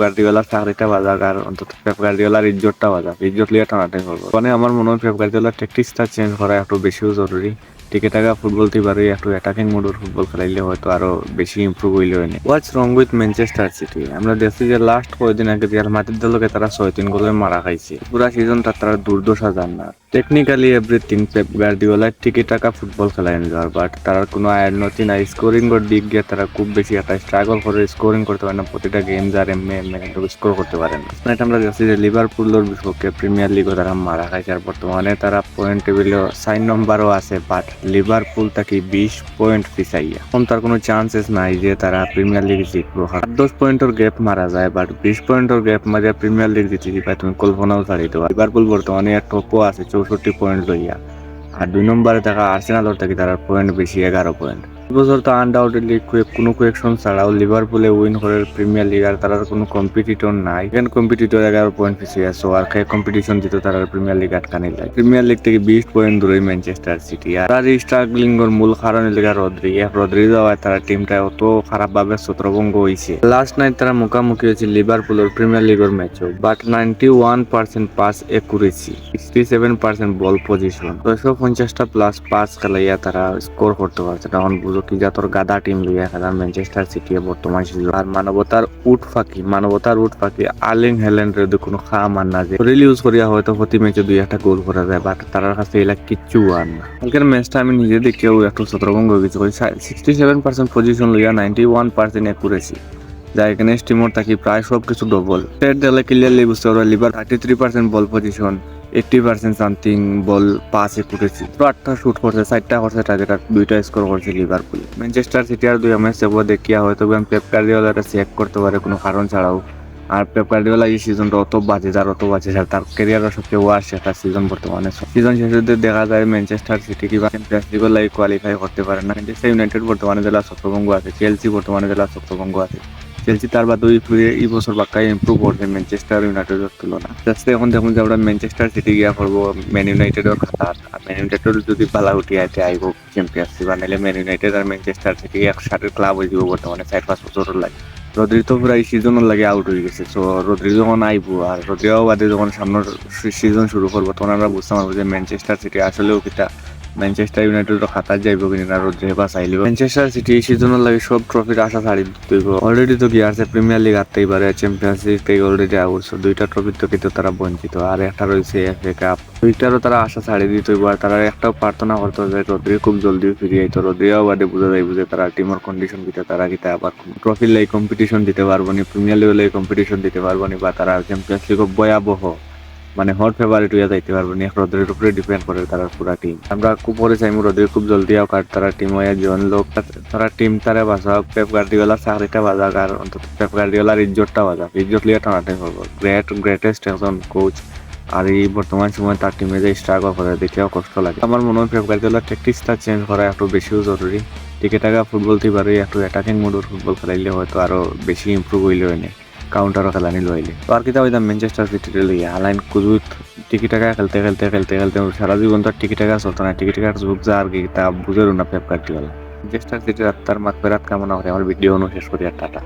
গার্দিওলার চাকরিটা বাজাক আর অন্তত পেপ গার্দিওলার ইজ্জতটা বাজাক, ইজ্জত লিয়ে টানাটানি করবো। মানে আমার মনে হয় পেপ গার্দিওলার ট্যাকটিক্সটা চেঞ্জ করা একটু বেশিও জরুরি। টিকে টাকা ফুটবল পারে একটু অ্যাটাকিং মোডের ফুটবল খেলাইলে হয়তো আরো বেশি ইমপ্রুভ হইলে হয় না। হোয়াটস রং উইথ ম্যানচেস্টার সিটি? আমরা দেখছি যে লাস্ট কয়েকদিন আগে রিয়াল মাদ্রিদের লগে তারা 6-3 গোলে মারা খাইছে। পুরা সিজনটা তারা দুর্দশা যান না। টেকনিক্যালি এভরিথিং পেপ গার্দিওলার টিকে টাকা ফুটবল খেলাই যাওয়ার, বাট তার কোনো আয়ারনতি নাই। স্কোরিং এর দিক দিয়ে তারা খুব বেশি একটা স্ট্রাগল করে স্কোরিং করতে পারে না, প্রতিটা গেম যার এমনি স্কোর করতে পারে না। এটা আমরা দেখছি যে লিভারপুলের বিপক্ষে প্রিমিয়ার লিগও তারা মারা খাইছে, আর বর্তমানে তারা পয়েন্ট টেবিলে 4 নম্বরও আছে, বাট লিভারপুল তাকে 20 পয়েন্ট পিছাইয়া। এখন তার কোনো চান্সেস নাই যে তারা প্রিমিয়ার লিগ জিতবো। 10 পয়েন্টের গ্যাপ মারা যায়, বাট 20 পয়েন্টের গ্যাপ মারিয়া প্রিমিয়ার লিগ জিতে দিবা তুমি কল্পনাও ছাড়িয়ে দেওয়া। লিভারপুল বর্তমানে টপও আছে 64 পয়েন্ট লইয়া, আর 2 নম্বরে থাকা আর্সেনালের থেকে তার পয়েন্ট বেশি 11 পয়েন্ট। বছর তো আনডাউটেডলি কোনো কোয়েকশন ছাড়াও লিভারপুলে উইন করে প্রিমিয়ার লিগ, আর তার কোনো কম্পিটিটর নাই। এখানে কম্পিটিটর 11 পয়েন্ট পিছিয়ে আছে, আর খাই কম্পিটিশন দিতে তারা প্রিমিয়ার লিগ আটকানি যায়। প্রিমিয়ার লিগ থেকে 20 পয়েন্ট দূরে ম্যানচেস্টার সিটি। আর তার স্ট্রাগলিং এর মূল কারণ লেগা রদ্রি যাওয়ায় তারা টিমটা অত খারাপ ভাবে ছত্রভঙ্গ হয়েছে। লাস্ট নাইট তারা মুখোমুখি হয়েছে লিভারপুলের প্রিমিয়ার লিগের ম্যাচও, but 91% pass accuracy, 67% ball possession, 650টা প্লাস পাস খেলাইয়া তারা স্কোর করতে পারছে। তখন বুঝো কি জাতর গাদা টিম লইয়া খেলা ম্যানচেস্টার সিটি বর্তমান সিজন। আর মানবতার উঠ ফাঁকি আর্লিং হ্যাল্যান্ডের কোনো খামার না যে রিল ইউজ করিয়া হয়তো প্রতি ম্যাচে 2-1টা গোল করা যায়, বাট তার কাছে এলা কিচ্ছু আর না। কালকের ম্যাচটা আমি নিজে দেখেও একটু ছত্রভঙ্গ হয়ে গেছি। 67% পজিশন লইয়া 91% একুরেসি, যা এখানে টিমর থাকি প্রায় সবকিছু ডবল। স্টেট দিলে ক্লিয়ারলি বুঝতে পারো লিভার 33% বল পজিশন, 80% সামথিং বল পাসে করেছি। 8টা শুট করছে, 4টা করছে টার্গেট, আর 2টা স্কোর করছে লিভারপুল। ম্যানচেস্টার সিটি আর 2 ম্যাচ সেবো দেখিয়া হয়তো পেপ গার্দিওলাটা চেক করতে পারে কোনো কারণ ছাড়াও। আর পেপ গার্দিওলা এই সিজনটা অত বাজে তার ক্যারিয়ারের সবচেয়ে ওয়ার্স্ট একটা সিজন বর্তমানে। সিজন শেষে দেখা যায় ম্যানচেস্টার সিটি কিংবা চ্যাম্পিয়ন্স লিগের লাগি কোয়ালিফাই করতে পারে না। ম্যানচেস্টার ইউনাইটেড বর্তমানে জেলা ছত্রভঙ্গ আছে, চেলসি বর্তমানে জেলা ছত্রভঙ্গ আছে। চেলসি তার বাদ এই বছর বাক্কাই ইম্প্রুভ করছে ম্যানচেস্টার ইউনাইটেডের তুলনা। এখন দেখুন যে আমরা ম্যানচেস্টার সিটি গিয়া করবো ম্যান ইউনাইটেডের খাতার, আর ম্যান ইউনাইটেড যদি ভালো উঠি আইতে আইব চ্যাম্পিয়ন্স লিগ, নাহলে ম্যান ইউনাইটেড আর ম্যানচেস্টার সিটি একসাথে ক্লাব হয়ে যাব বর্তমানে 4-5 বছরের লাগে। রদ্রি তো পুরো এই সিজনের লাগে আউট হয়ে গেছে, সো রদ্রি যখন আইবো আর রদ্রিও বাদে যখন সামনের সিজন শুরু করবো, তখন আমরা বুঝতে পারবো যে ম্যানচেস্টার সিটি আসলেও কিটা ম্যানচেস্টার ইউনাইটেড খাতার যাইব কিনা রোদ্রে বা চাইলেও। ম্যানচেস্টার সিটি এই সিজনের লাগে সব ট্রফির আশা ছাড়ি দিব। অলরেডি তো গিয়ে আছে প্রিমিয়ার লিগ আটতেই পারে, চ্যাম্পিয়ন্স লিগ থেকে অলরেডি আউট, 2টা ট্রফির তো কিন্তু তারা বঞ্চিত। আর একটা রয়েছে এফএ কাপ, 2টারও তারা আশা ছাড়ি দিত। আর তারা একটাও প্রার্থনা করতে হবে রোদ্রি খুব জলদি ফিরে আইতো। রোদ্রিও বাদে বোঝা যাইব যে তারা টিমের কন্ডিশন দিতে তারা কিতা আবার ট্রফির লাগে কম্পিটিশন দিতে পারবো নি, প্রিমিয়ার লিগের লাগে কম্পিটিশন দিতে পারবো নি, বা তারা চ্যাম্পিয়ন্স লিগ ভয়াবহ মানে হট ফেভারিট হইয়া যাইতে পারবো না। রোদ্রের উপরে ডিপেন্ড করে তারা পুরা টিম। আমরা খুব পরে চাইমু রোদ্রে খুব জলদি আও, কার তারা টিম হইয়া জন লোক তারা টিম তারা বাঁচাক, পেপ গার্দিওলার চাকরিটা বাজাক, আর অন্তত পেপ গার্দিওলার ইজ্জতটা বাজাক, ইজ্জত লিয়ে টানাটানি করবো। গ্রেটেস্ট একজন কোচ, আর এই বর্তমান সময় তার টিমে যে স্ট্রাগল করে দেখেও কষ্ট লাগে। আমার মনে হয় পেপ গার্দিওলার ট্যাকটিক্সটা চেঞ্জ করা একটু বেশিও জরুরি। টিকে টাকা ফুটবল পারে একটু অ্যাটাকিং মোডের ফুটবল খেলাইলে হয়তো আরো বেশি ইমপ্রুভ হইলে হয় না, কাউন্টারও খেলানি লইলে। তো আর কিতা হইতাম ম্যানচেস্টার সিটিতে লইয়া আলাইন কুজুত টিকি টাকা খেলতে সারা জীবন তো টিকি টাকা চলতো না। টিকি টাকার যুগ যা আর কি তা বুঝেরও না পেপ গার্দিওলা। ম্যানচেস্টার সিটির আত্মার মাগফিরাত কামনা করে আমার ভিডিও শেষ করি, আর টাটা।